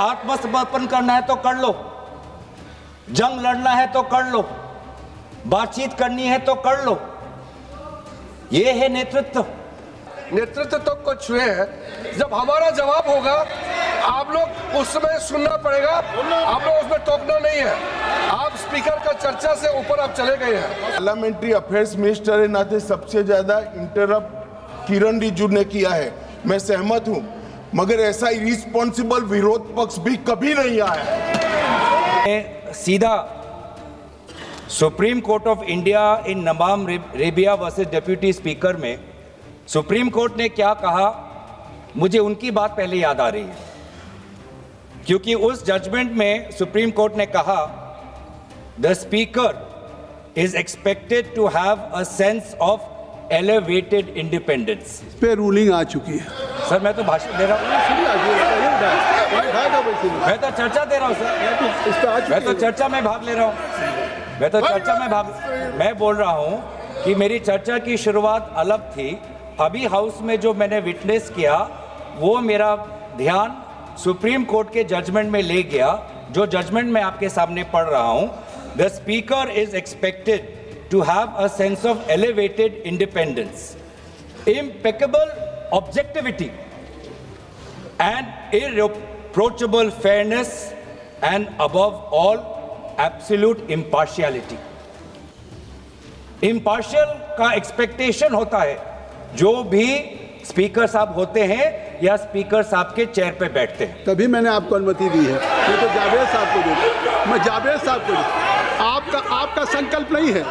आत्मसमर्पण करना है तो कर लो, जंग लड़ना है तो कर लो, बातचीत करनी है तो कर लो। ये है नेतृत्व। नेतृत्व तो कुछ हुए हैं, जब हमारा जवाब होगा आप लोग उस समय सुनना पड़ेगा, आप लोग उसमें टोकना नहीं है। आप स्पीकर का चर्चा से ऊपर आप चले गए हैं। पार्लियामेंट्री अफेयर्स मिनिस्टर के नाते सबसे ज्यादा इंटरप्ट किरण रिजिजू ने किया है, मैं सहमत हूं, मगर ऐसा इरिस्पॉन्सिबल विरोध पक्ष भी कभी नहीं आया। सीधा supreme court of India in नमाम रेबिया वर्सेस डिप्टी स्पीकर में सुप्रीम कोर्ट ने क्या कहा, मुझे उनकी बात पहले याद आ रही है, क्योंकि उस जजमेंट में सुप्रीम कोर्ट ने कहा the speaker is expected to have a sense of elevated independence. पे रूलिंग आ चुकी है सर, मैं तो भाषण दे रहा हूँ, मैं तो चर्चा दे रहा हूँ सर, मैं तो चर्चा में भाग ले रहा हूँ, मैं बोल रहा हूँ कि मेरी चर्चा की शुरुआत अलग थी। अभी हाउस में जो मैंने विटनेस किया वो मेरा ध्यान सुप्रीम कोर्ट के जजमेंट में ले गया, जो जजमेंट मैं आपके सामने पढ़ रहा हूँ। The speaker is expected to have a sense of elevated independence, impeccable objectivity, and irreproachable fairness, and above all, absolute impartiality. Impartial का expectation होता है जो भी स्पीकर साहब होते हैं या स्पीकर साहब के चेयर पे बैठते हैं। तभी मैंने आपको अनुमति दी है, मैं तो जावेद साहब को दूँ, मैं जावेद साहब को दूँ। आपका संकल्प नहीं है,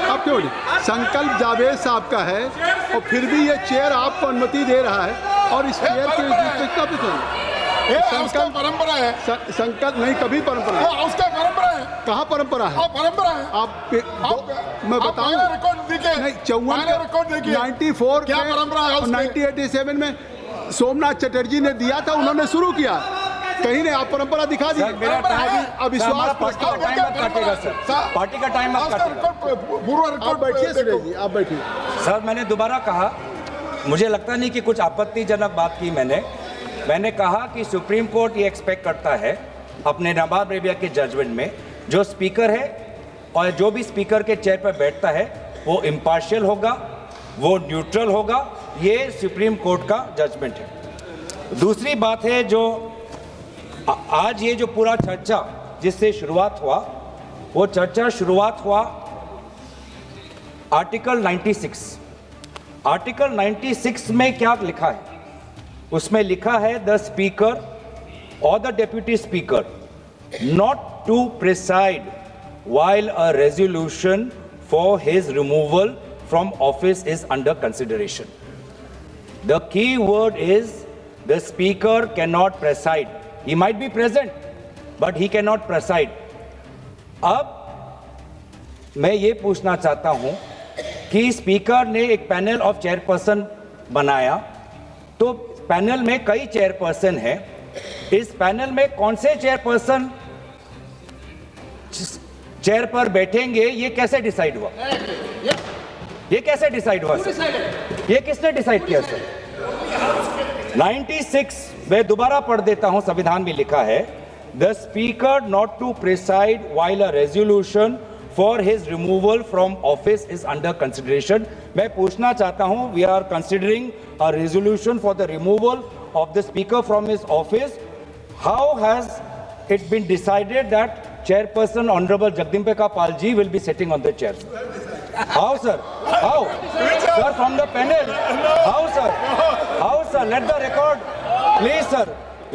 आप क्यों नहीं? संकल्प जावेद साहब का है और फिर भी ये चेयर आपको अनुमति दे रहा है और इस चेयर के संकल्प परंपरा है, संकल्प नहीं, कभी परंपरा है, उसका परंपरा है। कहाँ परंपरा है? परंपरा है। मैं बताऊं नहीं, 94 क्या परंपरा है? 1987 में सोमनाथ चटर्जी ने दिया था, उन्होंने शुरू किया, कहीं ने आप परंपरा दिखा दी। मेरा टाइम अविश्वास पार्टी का टाइम मत काटेगा सर, पार्टी का टाइम मत काटेगा। आप बैठिए सुरेश जी, आप बैठिए। सर, मैंने दोबारा कहा, मुझे लगता नहीं कि कुछ आपत्तिजनक बात की मैंने कहा कि सुप्रीम कोर्ट ये एक्सपेक्ट करता है अपने नवाब रेबिया के जजमेंट में, जो स्पीकर है और जो भी स्पीकर के चेयर पर बैठता है वो इम्पार्शियल होगा, वो न्यूट्रल होगा। ये सुप्रीम कोर्ट का जजमेंट है। दूसरी बात है, जो आज ये जो पूरा चर्चा जिससे शुरुआत हुआ, वो चर्चा शुरुआत हुआ आर्टिकल 96। आर्टिकल 96 में क्या लिखा है? उसमें लिखा है द स्पीकर और the deputy speaker not to preside while a resolution for his removal from office is under consideration. The key word is the speaker cannot preside. He might be present, but he cannot preside. अब मैं ये पूछना चाहता हूं कि speaker ने एक panel of chairperson बनाया, तो पैनल में कई चेयरपर्सन हैं। इस पैनल में कौन से चेयरपर्सन चेयर पर बैठेंगे, ये कैसे डिसाइड हुआ? ये कैसे डिसाइड हुआ सर? ये किसने डिसाइड किया सर? 96 मैं दोबारा पढ़ देता हूं, संविधान में लिखा है the speaker not to preside while a resolution for his removal from office is under consideration. मैं पूछना चाहता हूं, we are considering a resolution for the removal of the speaker from his office. How has it been decided that Chairperson Honorable Jagdimbeka Pal ji will be sitting on the chair? How, sir? How? Sir, from the panel. How, sir? How, sir? Let the record, please, sir.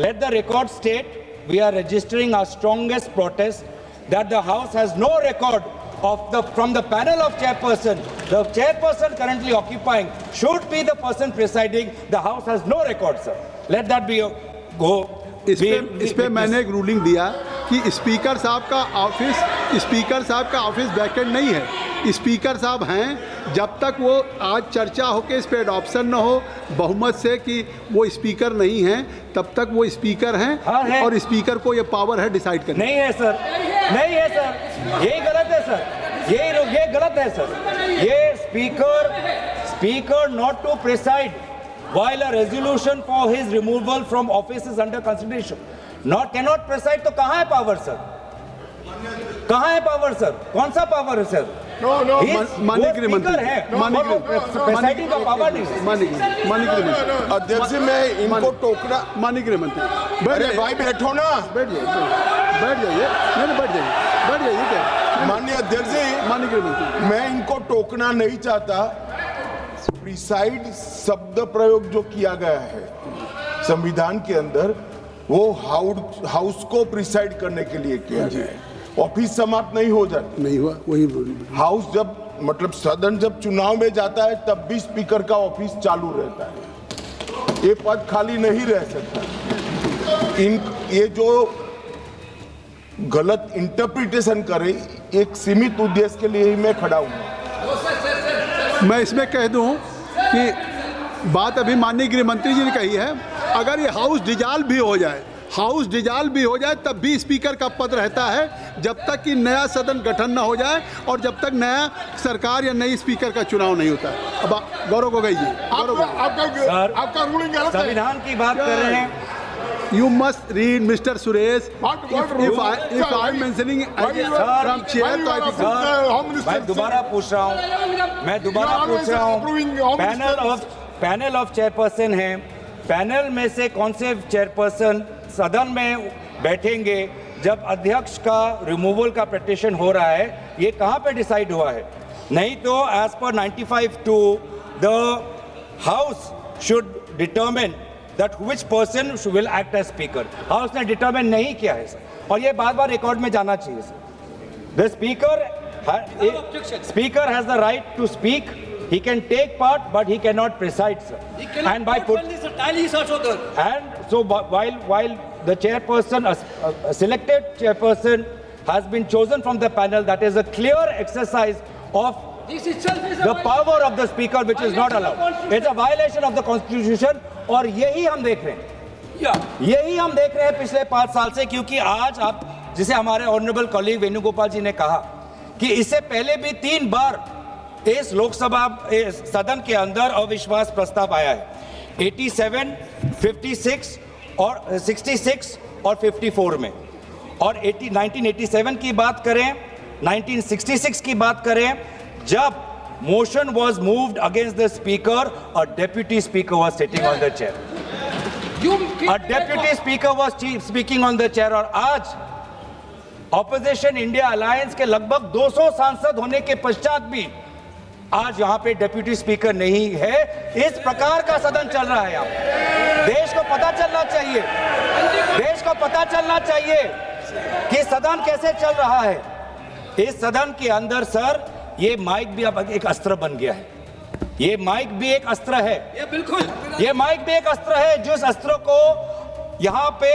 Let the record state we are registering our strongest protest that the House has no record of from the panel of chairperson. The chairperson currently occupying should be the person presiding. The House has no record, sir. Let that be a go. इस पे मैंने एक ruling दिया कि speaker साहब का office vacant नहीं है। स्पीकर साहब हैं, जब तक वो आज चर्चा हो के इस पे एडॉप्शन न हो बहुमत से कि वो स्पीकर नहीं हैं, तब तक वो स्पीकर हैं। हाँ है। और स्पीकर को ये पावर है डिसाइड करने। नहीं है सर, नहीं है सर, यही गलत है सर, ये गलत है सर। ये speaker not to preside while a resolution for his removal from office is under consideration. Not can not preside तो कहां है पावर सर? कहां है पावर सर? कौन सा पावर है सर? माननीय गृह मंत्री है, प्रिसाइडिंग का पावर नहीं है। माननीय गृह मंत्री, अध्यक्ष जी, मैं इनको टोकना। माननीय गृह मंत्री, अरे भाई बैठो ना। बैठ जाइए, बैठ जाइए, नहीं बैठ जाइए क्या? माननीय अध्यक्ष जी, माननीय गृह मंत्री, मैं इनको टोकना नहीं चाहता। प्रिसाइड शब्द प्रयोग जो किया गया है संविधान के अंदर, वो हाउस को प्रिसाइड करने के लिए किया गया है। ऑफिस समाप्त नहीं हो जाती। नहीं हुआ वही। हाउस जब मतलब सदन जब चुनाव में जाता है तब भी स्पीकर का ऑफिस चालू रहता है, ये पद खाली नहीं रह सकता। ये जो गलत इंटरप्रिटेशन करे, एक सीमित उद्देश्य के लिए ही मैं खड़ा हूं। मैं इसमें कह दूं कि बात अभी माननीय गृह मंत्री जी ने कही है, अगर ये हाउस डिजॉल्व भी हो जाए, तब भी स्पीकर का पद रहता है जब तक कि नया सदन गठन न हो जाए और जब तक नया सरकार या नई स्पीकर का चुनाव नहीं होता है। अब गौरव गोगोई जी, आपका रूलिंग गलत है। संविधान की बात कर रहे हैं। You must read, Mr. Suresh. If I am mentioning from chair, तो I think मैं दोबारा पूछ रहा हूँ, पैनल ऑफ चेयरपर्सन है, पैनल में से कौन से चेयरपर्सन सदन में बैठेंगे जब अध्यक्ष का रिमूवल का पिटीशन हो रहा है? ये कहाँ पे डिसाइड हुआ है? नहीं तो as per 95(2) the house should determine that which person will act as speaker. House ने डिटरमिन नहीं किया है सर, और ये बार बार रिकॉर्ड में जाना चाहिए sir. The speaker has the right to speak. He can take part, but he cannot preside, sir. And by and so while the chairperson, a selected chairperson, has been chosen from the panel, that is a clear exercise of the power of the speaker, which is not allowed. It's a violation of the constitution. और यही हम देख रहे हैं पिछले 5 साल से, क्योंकि आज आप, जिसे हमारे ऑनरेबल कॉलीग वेणुगोपाल जी ने कहा कि इससे पहले भी 3 बार इस लोकसभा सदन के अंदर अविश्वास प्रस्ताव आया है, 87, 56 और 66 और 54 में। और 1987 की बात करें, 1966 की बात करें, जब motion was moved against the speaker, a deputy speaker was sitting on the chair. A deputy speaker was speaking on the chair. और आज ऑपोजिशन इंडिया अलायंस के लगभग 200 सांसद होने के पश्चात भी आज यहाँ पे डेप्यूटी स्पीकर नहीं है। इस प्रकार का सदन चल रहा है। यहाँ देश को पता चलना चाहिए, देश को पता चलना चाहिए कि सदन कैसे चल रहा है। इस सदन के अंदर सर, ये माइक भी अब एक अस्त्र बन गया है। ये माइक भी एक अस्त्र है, ये बिल्कुल, ये माइक भी एक अस्त्र है, जिस अस्त्र को यहाँ पे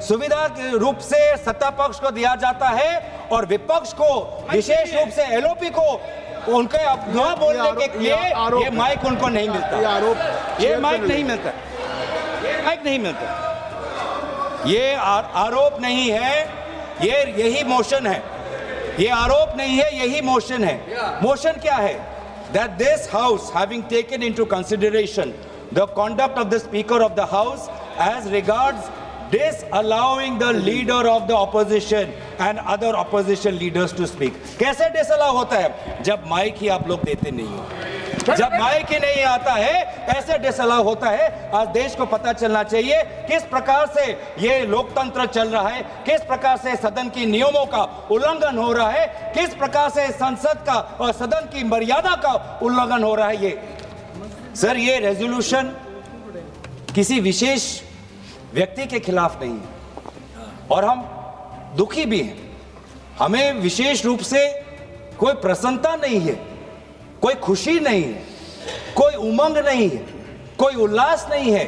सुविधा के रूप से सत्ता पक्ष को दिया जाता है और विपक्ष को, विशेष रूप से एलओपी को, उनके अपना बोलने के लिए ये माइक उनको नहीं मिलता, ये माइक नहीं मिलता, ये माइक नहीं मिलता। ये आरोप नहीं है, ये यही मोशन है। ये आरोप नहीं है, यही मोशन है। मोशन क्या है? That this house, having taken into consideration the conduct of the speaker of the house as regards disallowing the leader of the opposition and other opposition leaders to speak. कैसे disallow होता है? जब mic ही आप लोग देते नहीं हो, जब माइक ही नहीं आता है, ऐसे डिसअलाउ होता है। आज देश को पता चलना चाहिए किस प्रकार से ये लोकतंत्र चल रहा है, किस प्रकार से सदन की नियमों का उल्लंघन हो रहा है, किस प्रकार से संसद का और सदन की मर्यादा का उल्लंघन हो रहा है। ये सर, ये रेजोल्यूशन किसी विशेष व्यक्ति के खिलाफ नहीं है और हम दुखी भी हैं। हमें विशेष रूप से कोई प्रसन्नता नहीं है, कोई खुशी नहीं है, कोई उमंग नहीं है, कोई उल्लास नहीं है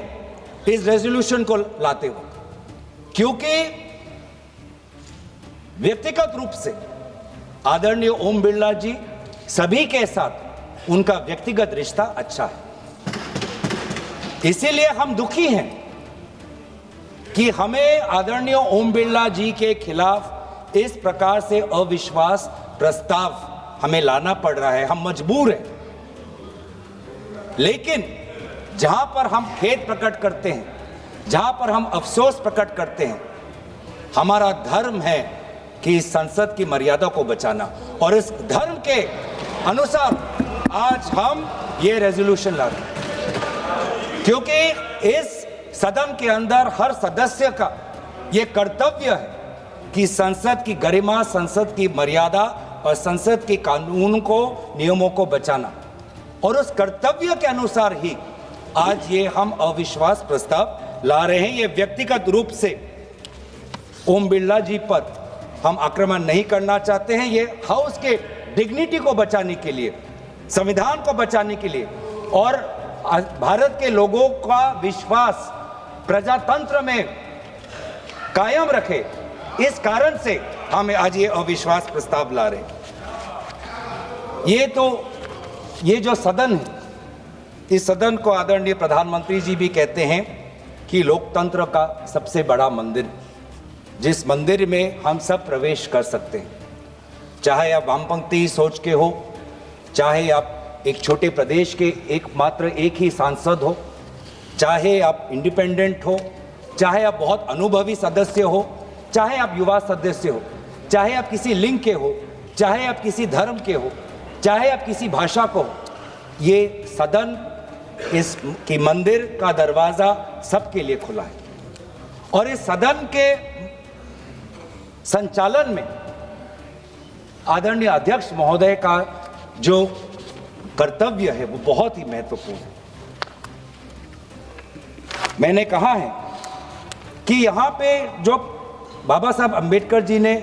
इस रेजोल्यूशन को लाते वक्त, क्योंकि व्यक्तिगत रूप से आदरणीय ओम बिरला जी सभी के साथ उनका व्यक्तिगत रिश्ता अच्छा है। इसीलिए हम दुखी हैं कि हमें आदरणीय ओम बिरला जी के खिलाफ इस प्रकार से अविश्वास प्रस्ताव हमें लाना पड़ रहा है। हम मजबूर हैं, लेकिन जहां पर हम खेद प्रकट करते हैं, जहां पर हम अफसोस प्रकट करते हैं, हमारा धर्म है कि संसद की मर्यादा को बचाना, और इस धर्म के अनुसार आज हम ये रेजोल्यूशन ला रहे हैं, क्योंकि इस सदन के अंदर हर सदस्य का ये कर्तव्य है कि संसद की गरिमा, संसद की मर्यादा और संसद के कानून को, नियमों को बचाना, और उस कर्तव्य के अनुसार ही आज ये हम अविश्वास प्रस्ताव ला रहे हैं। ये व्यक्तिगत रूप से ओम बिरला जी पर हम आक्रमण नहीं करना चाहते हैं। ये हाउस के डिग्निटी को बचाने के लिए, संविधान को बचाने के लिए और भारत के लोगों का विश्वास प्रजातंत्र में कायम रखे, इस कारण से हम आज ये अविश्वास प्रस्ताव ला रहे हैं। ये जो सदन है, इस सदन को आदरणीय प्रधानमंत्री जी भी कहते हैं कि लोकतंत्र का सबसे बड़ा मंदिर, जिस मंदिर में हम सब प्रवेश कर सकते हैं, चाहे आप वामपंथी सोच के हो, चाहे आप एक छोटे प्रदेश के एकमात्र एक ही सांसद हो, चाहे आप इंडिपेंडेंट हो, चाहे आप बहुत अनुभवी सदस्य हो, चाहे आप युवा सदस्य हो, चाहे आप किसी लिंग के हो, चाहे आप किसी धर्म के हो, चाहे आप किसी भाषा को हो, ये सदन, इस की मंदिर का दरवाज़ा सबके लिए खुला है। और इस सदन के संचालन में आदरणीय अध्यक्ष महोदय का जो कर्तव्य है वो बहुत ही महत्वपूर्ण है। मैंने कहा है कि यहाँ पे जो बाबा साहब अंबेडकर जी ने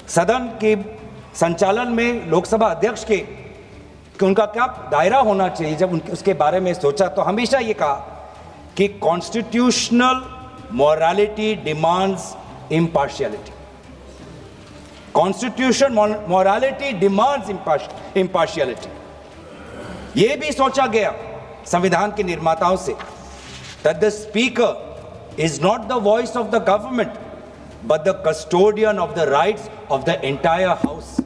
सदन के संचालन में लोकसभा अध्यक्ष के उनका क्या दायरा होना चाहिए, जब उसके बारे में सोचा तो हमेशा ये कहा कि constitutional morality demands impartiality. Constitution morality demands impartiality. ये भी सोचा गया संविधान के निर्माताओं से that the speaker is not the voice of the government but the custodian of the rights of the entire house।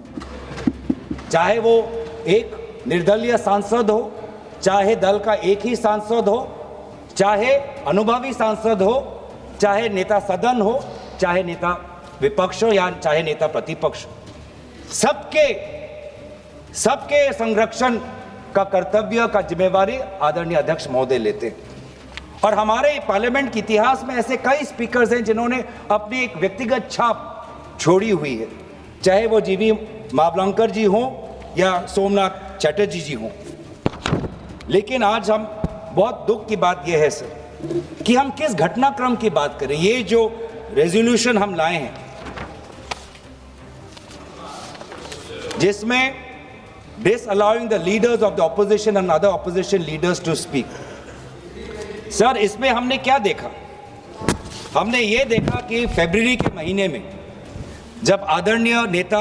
चाहे वो एक निर्दलीय सांसद हो, चाहे दल का एक ही सांसद हो, चाहे अनुभवी सांसद हो, चाहे नेता सदन हो, चाहे नेता विपक्ष हो या चाहे नेता प्रतिपक्ष, सबके संरक्षण का कर्तव्य का जिम्मेवारी आदरणीय अध्यक्ष महोदय लेते हैं। और हमारे पार्लियामेंट के इतिहास में ऐसे कई स्पीकर्स हैं जिन्होंने अपनी एक व्यक्तिगत छाप छोड़ी हुई है, चाहे वो जीवी मावलंकर जी हों या सोमनाथ चटर्जी जी हों। लेकिन आज हम बहुत दुख की बात यह है सर कि हम किस घटनाक्रम की बात करें। ये जो रेजोल्यूशन हम लाए हैं जिसमें disallowing the leaders of the opposition and other opposition leaders to speak, sir इसमें हमने क्या देखा? हमने ये देखा कि फरवरी के महीने में जब आदरणीय नेता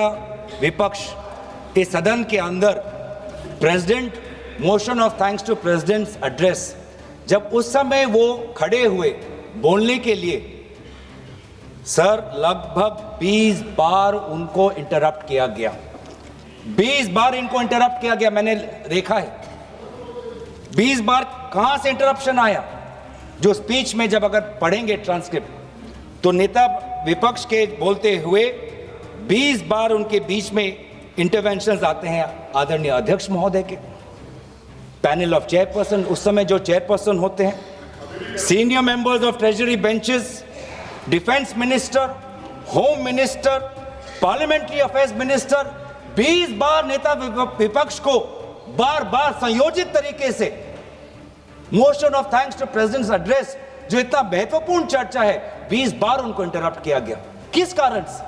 विपक्ष इस सदन के अंदर president motion of thanks to president's address, जब उस समय वो खड़े हुए बोलने के लिए, सर लगभग 20 बार उनको इंटरप्ट किया गया। 20 बार इनको इंटरप्ट किया गया, मैंने देखा है 20 बार। कहां से इंटरप्शन आया? जो स्पीच में जब अगर पढ़ेंगे ट्रांसक्रिप्ट तो नेता विपक्ष के बोलते हुए 20 बार उनके बीच में इंटरवेंशंस आते हैं आदरणीय अध्यक्ष महोदय के, पैनल ऑफ चेयरपर्सन, उस समय जो चेयरपर्सन होते हैं, senior members of treasury benches, defence minister, home minister, parliamentary affairs minister, 20 बार नेता विपक्ष को बार बार संयोजित तरीके से motion of thanks to president's address, जो इतना महत्वपूर्ण चर्चा है, 20 बार उनको इंटरप्ट किया गया। किस कारण से,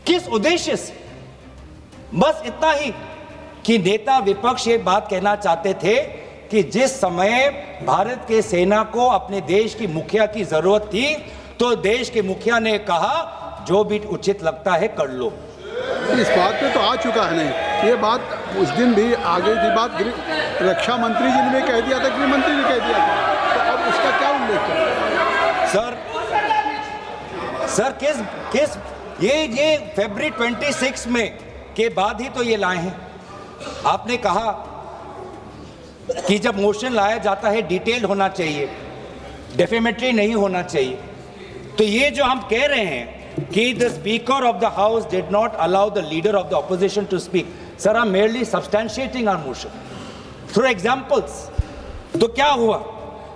किस उद्देश्य से? बस इतना ही कि नेता विपक्ष ये बात कहना चाहते थे कि जिस समय भारत के सेना को अपने देश की मुखिया की जरूरत थी तो देश के मुखिया ने कहा जो भी उचित लगता है कर लो। इस बात पे तो आ चुका है नहीं, ये बात उस दिन भी आगे की बात रक्षा मंत्री जी ने भी कह दिया था, गृह मंत्री ने कह दिया था, तो अब उसका क्या उल्लेख है? सर किस ये फरवरी 26 में के बाद ही तो ये लाए हैं। आपने कहा कि जब मोशन लाया जाता है डिटेल होना चाहिए, डेफेमेटरी नहीं होना चाहिए, तो ये जो हम कह रहे हैं कि the speaker of the house did not allow the leader of the opposition to speak, sir I am merely substantiating our motion through examples. तो क्या हुआ?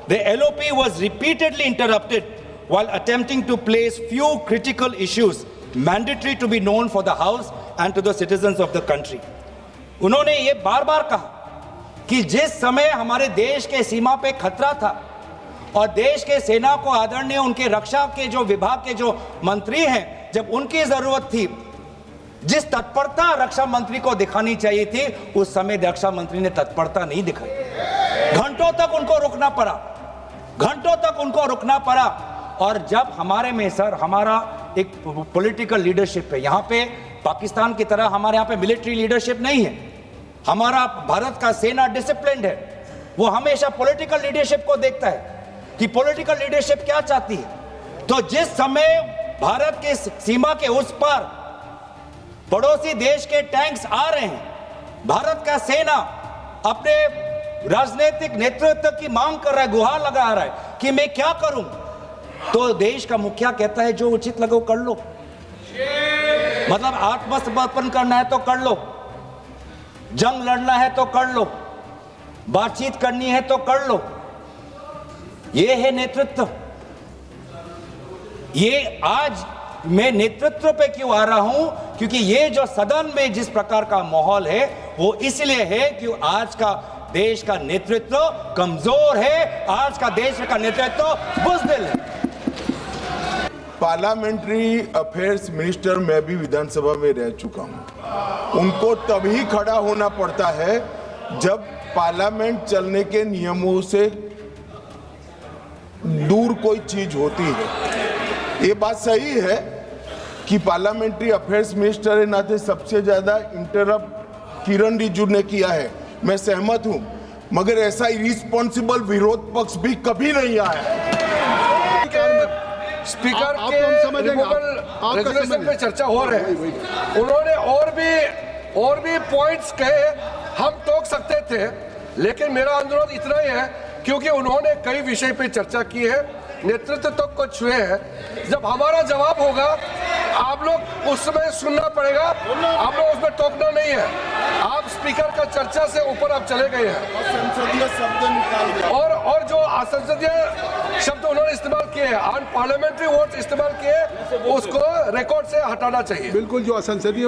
The LOP was repeatedly interrupted while attempting to place few critical issues mandatory to be known for the house and to the citizens of the country. उन्होंने ये बार बार कहा कि जिस समय हमारे देश के सीमा पे खतरा था और देश के सेना को आदरणीय उनके रक्षा के जो विभाग के जो मंत्री हैं, जब उनकी जरूरत थी, जिस तत्परता रक्षा मंत्री को दिखानी चाहिए थी, उस समय रक्षा मंत्री ने तत्परता नहीं दिखाई। घंटों तक उनको रुकना पड़ा, घंटों तक उनको रुकना पड़ा। और जब हमारे में सर हमारा एक पॉलिटिकल लीडरशिप है, यहाँ पे पाकिस्तान की तरह हमारे यहाँ पे मिलिट्री लीडरशिप नहीं है। हमारा भारत का सेना डिसिप्लिन्ड है, वो हमेशा पॉलिटिकल लीडरशिप को देखता है कि पॉलिटिकल लीडरशिप क्या चाहती है। तो जिस समय भारत के सीमा के उस पार पड़ोसी देश के टैंक्स आ रहे हैं, भारत का सेना अपने राजनीतिक नेतृत्व की मांग कर रहा है, गुहार लगा रहा है कि मैं क्या करूं, तो देश का मुखिया कहता है जो उचित लगे कर लो। मतलब आत्मसमर्पण करना है तो कर लो, जंग लड़ना है तो कर लो, बातचीत करनी है तो कर लो। ये है नेतृत्व। ये आज मैं नेतृत्व पे क्यों आ रहा हूं? क्योंकि ये जो सदन में जिस प्रकार का माहौल है वो इसलिए है कि आज का देश का नेतृत्व कमजोर है, आज का देश का नेतृत्व बुज़दिल है। पार्लियामेंट्री अफेयर्स मिनिस्टर मैं भी विधानसभा में रह चुका हूं। उनको तभी खड़ा होना पड़ता है जब पार्लियामेंट चलने के नियमों से दूर कोई चीज होती है। ये बात सही है कि पार्लियामेंट्री अफेयर्स मिनिस्टर के नाते सबसे ज्यादा इंटरप्ट किरण रिजिजू ने किया है, मैं सहमत हूं, मगर ऐसा इरिस्पॉन्सिबल विरोध पक्ष भी कभी नहीं आया। स्पीकर के रिमूवल रेजोल्यूशन पे चर्चा हो रहे हैं। उन्होंने और भी पॉइंट्स कहे, हम टोक सकते थे, लेकिन मेरा अनुरोध इतना ही है क्योंकि उन्होंने कई विषय पे चर्चा की है, नेतृत्व तक को छुए हैं। जब हमारा जवाब होगा आप लोग उस समय सुनना पड़ेगा, आप लोग उसमें टोकना नहीं है। आप स्पीकर का चर्चा से ऊपर आप चले गए हैं संसदीय शब्द निकाल दिया और जो असंसदीय शब्द उन्होंने इस्तेमाल किए हैं, अनपार्लियामेंट्री वर्ड्स इस्तेमाल किए, उसको रिकॉर्ड से हटाना चाहिए। बिल्कुल, जो असंसदीय